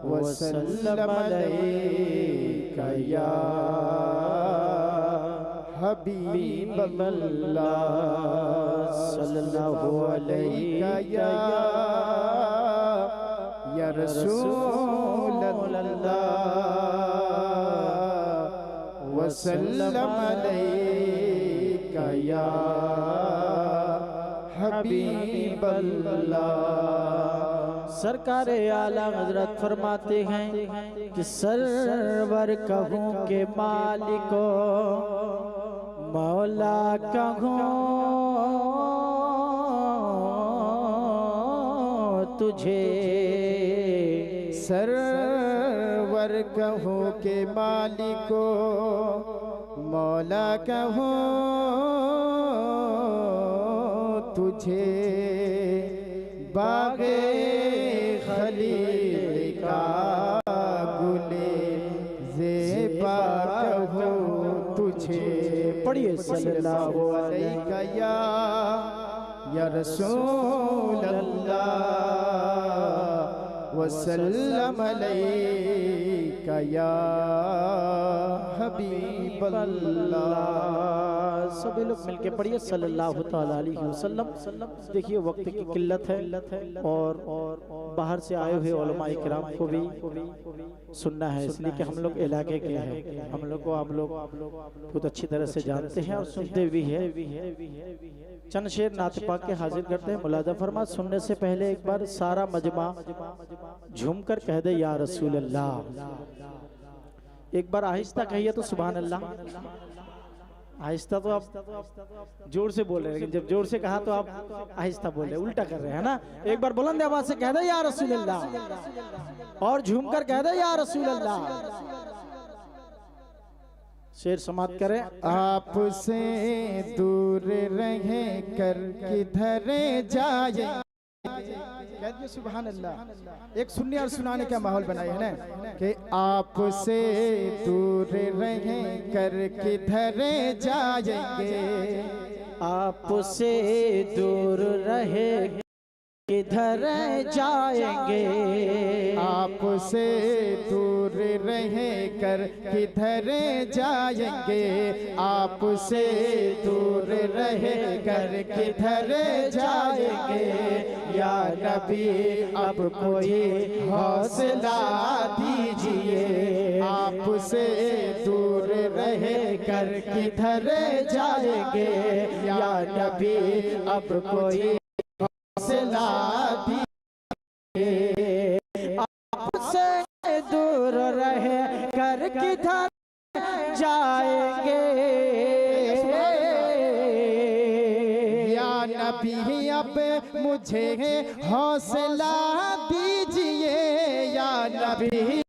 वसल्लम अलैका या हबीबल्लाह सल्लल्लाहु अलैका या रसूलल्लाह वसल्लम अलैका या हबीबल्लाह। सरकार आला हजरत फरमाते हैं कि सरवर कहूँ के मालिको मौला कहूँ तुझे, सरवर कहूँ के मालिको मौला कहूँ तुझे, बागे खलील का गुले ज़ेबा कहूँ तुझे। पढ़िए सल्लल्लाहु अलैका या रसूल अल्लाह वसल्लम अलैका या हबीब अल्लाह। सभी लोग मिलके पढ़िए सल्लल्लाहु ताला अलैहि वसल्लम। देखिए वक्त की किल्लत है और बाहर से आए हुए उलमा इकराम को भी सुनना है, इसलिए कि हम लोग इलाके के हैं, हम लोग को आप लोग बहुत अच्छी तरह से जानते हैं और सुनते भी हैं। चंद शेर नात पाक के हाजिर करते हैं। मुलाजा फरमा, सुनने से पहले एक बार सारा मजमा झूम कर कह दे या रसूल अल्लाह। एक बार आहिस्ता कहिए तो सुभान अल्लाह। आहिस्ता तो आप जोर से बोल रहे हैं, लेकिन जब जोर से कहा तो आप आहिस्ता बोल रहे हैं, उल्टा कर रहे हैं ना। एक बार बुलंद आवाज से कह दे या रसूल अल्लाह और झूम कर कह दे या रसूल अल्लाह। शेर समाप्त करें। आपसे दूर रहे कर किधर जाए, कहते सुभान अल्लाह। एक सुनने और सुनाने का माहौल बनाए है ना कि आपसे दूर रहे कर किधर जाएंगे, आपसे दूर रहे किधर जाएंगे, आपसे दूर रहे कर किधर जाएंगे, आपसे दूर रहे कर किधर जाएंगे। या नबी अब कोई हौसला दीजिए, आपसे दूर रहे कर किधर जाएंगे। या नबी अब कोई हौसला दीजिए, आपसे दूर रहे कर किधर जाएंगे। या नबी अब मुझे हौसला दीजिए, या नबी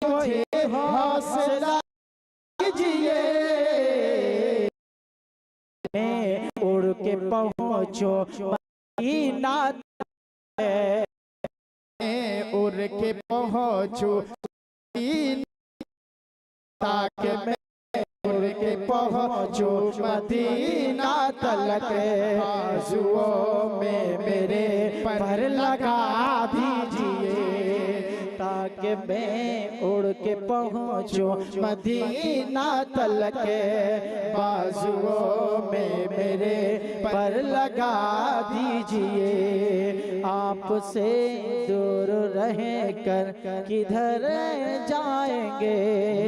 मुझे हौसला दीजिए। मैं उड़ के पहुँचो मदीना, उड़ के पहुँचो ताकि मैं उड़ के पहुँचो मदीना तलक, बाजुओं में मेरे पर लगा दीजिए, ताकि मैं उड़ के पहुँचो मदीना तलक, बाजुओं में मेरे पर लगा दीजिए। आपसे दूर रहे कर किधर जाएंगे।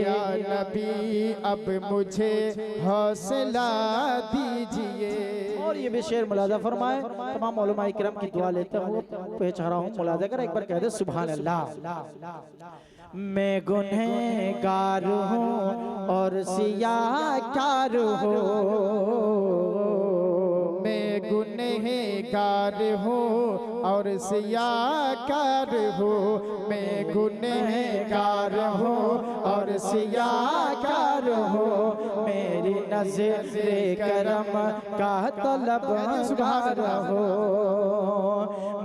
या नबी अब मुझे हौसला दीजिए। और ये भी शेर मुलाजा फरमाए। तमाम उलमा इकराम की दुआ लेता हूँ, पेश आ रहा हूँ। मुलाजा कर एक बार कह दे सुभान अल्लाह। मैं गुनहगार हूँ और सियाकार हूँ, मैं गुनहगार हूँ और सियाकार हूँ, मैं गुनहगार हूँ और सियाकार हूँ। मेरी नज़रे करम का तलबगार हो,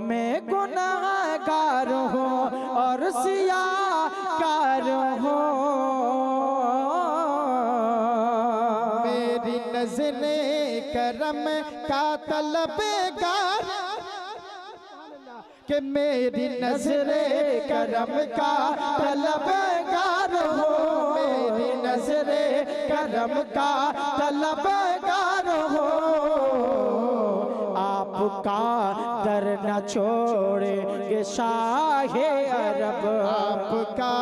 मैं गुनहगार हूँ और सियाकार हूँ। मेरी नज़रे करम का तलबगार, कि मेरी नजरे करम का तलबगार हो, मेरी नजरे करम का तलबगार हो। आपका दर न छोड़ेंगे शाहे अरब, आपका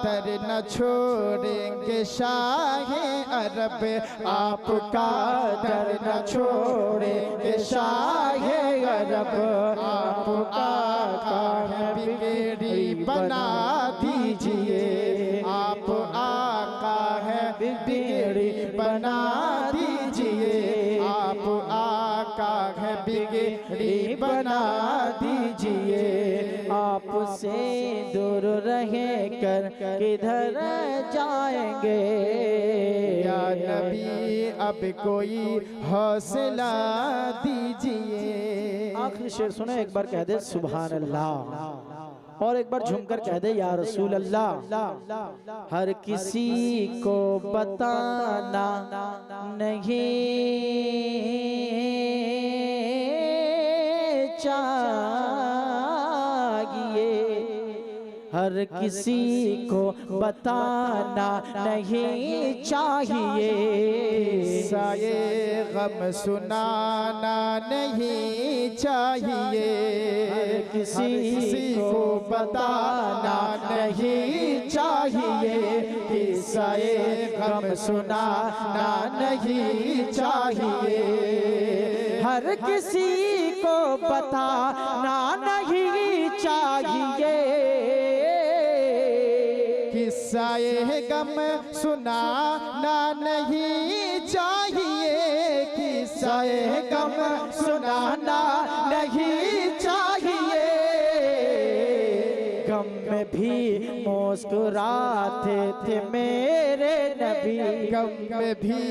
दर न छोड़ेंगे शाहे अरब, आपका दर न छोड़ेंगे शाहे अरब। आपका बिगड़ी बना दीजिए, आप आका है बिगड़ी बना दीजिए, आप आका है बिगड़ी बना दीजिए। आपसे दूर रहे कर किधर जाएंगे या नबी अब कोई हौसला दीजिए। आखिरी शेर सुने, एक बार कह दे सुभान अल्लाह, और एक बार झुमकर कह दे या रसूल अल्लाह। हर किसी को बताना नहीं चाहिए, हर किसी को बताना नहीं चाहिए। साये गम सुनाना नहीं चाहिए, हर किसी को बताना नहीं चाहिए, किस्साए गम सुनाना नहीं चाहिए। हर किसी को बताना नहीं चाहिए, किस्साए गम सुनाना नहीं चाहिए, किस्साए गम सुनाना नहीं चाहिए। गम में भी मुस्कुराते थे मेरे नबी, गम में भी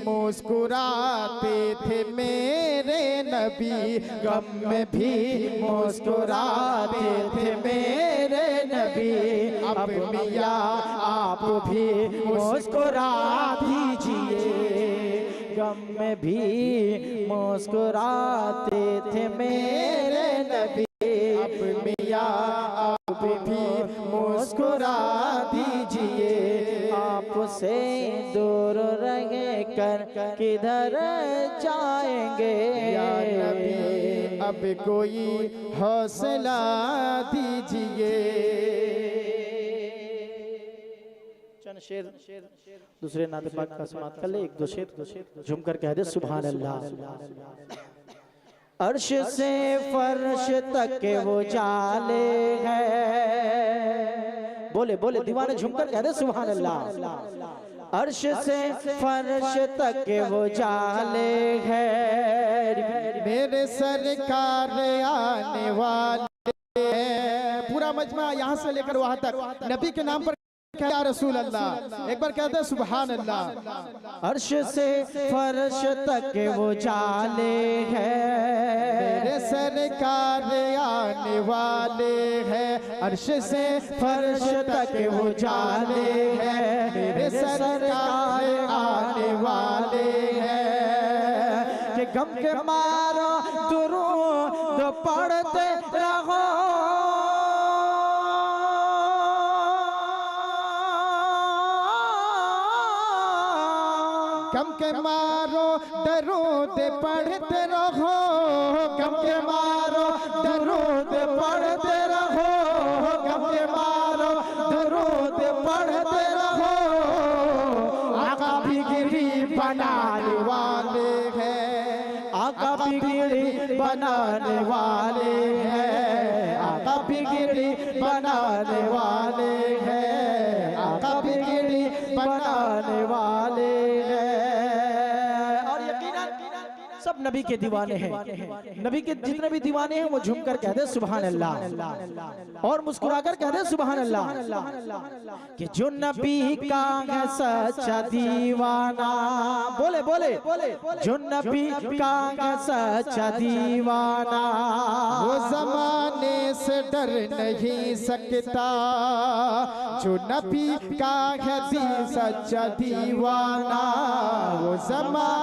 मुस्कुराते थे मेरे नबी, गम में भी मुस्कुराते थे मेरे नबी। अब मियाँ आप भी मुस्कुरा दीजिए, गम में भी मुस्कुराते थे मेरे नबी। अब मियाँ आप भी मुस्कुरा दीजिए। आपसे दूर रहे कर किधर जाएंगे या नबी अब कोई हौसला दीजिए। चंद शेर दूसरे नाते पाक का समाप्त कर ले, एक दो शेर झुमकर कह दे सुभान अल्लाह। अर्श से फर्श तक वो जाले हैं, बोले बोले दीवाने झुमकर कह दे सुभान अल्लाह। अर्श से फर्श तक वो जाले हैं, मेरे सरकार आने वाले हैं। पूरा मजमा यहाँ से लेकर वहाँ तक नबी के नाम पर या रसूल अल्लाह, एक बार कहते हैं सुभान अल्लाह। अर्श से फर्श तक वो जाले हैं, मेरे सरकार आने वाले हैं। अर्श से फर्श तक वो जाले हैं, मेरे सरकार आने वाले हैं। कि गम के मारो दुरूद पढ़ते रहो, गम के मारो दरूद पढ़ते रहो, गम के मारो दरूद पढ़ते रहो, गम के मारो दरूद पढ़ते रहो। आका बिगड़ी बनाने वाले हैं, आका बिगड़ी बनाने वाले हैं, आका बिगड़ी बनाने वाले हैं, आका बिगड़ी बनाने वाले हैं। और यकीनन सब नबी के दीवाने हैं, नबी के जितने भी दीवाने हैं वो झूमकर कहते सुभान अल्लाह और मुस्कुराकर कहते सुभान अल्लाह। कि जो नबी का है सच्चा दीवाना, बोले बोले जो नबी का है सच्चा दीवाना, वो जमाने से डर नहीं सकता। जो नबी का है सच्चा दीवाना, वो जमाने